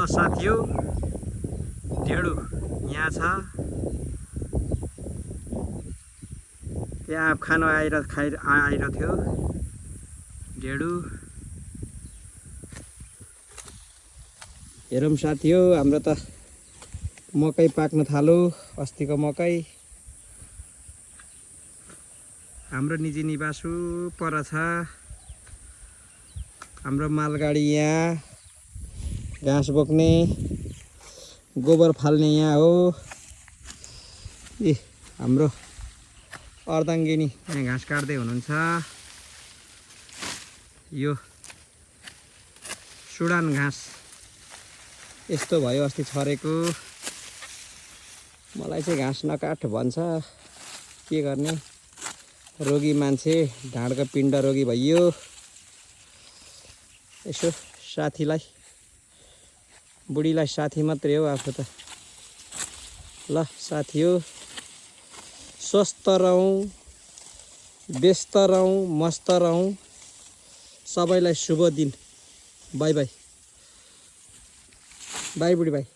ल साथी हो ढेडु यहाँ छ त्यहाँ खानु आइरहेको थियो ढेडु हेरौँ साथी हो हाम्रो त मकै पाक्न थाल्यो अस्तिको मकै हाम्रो निजी निवासु पर छ हाम्रो मालगाडी यहाँ घाँस बोक्ने गोबर फाल्ने यहाँ हो ए हाम्रो अर्धाङ्गिनी यहाँ घाँस काट्दै हुनुहुन्छ यो सुडान घाँस यस्तो भयो अस्ति छरेको मलाई चाहिँ घाँस नकाट भन्छ के गर्ने रोगी मान्छे ढाडको पिण्ड रोगी भइयो यसो साथीलाई बुढीलाई साथी मात्रै हो आफू त ल साथी हो स्वस्थ रहौँ व्यस्त रहौँ मस्त रहौँ सबैलाई शुभ दिन बाई बाई बाई बुढी बाई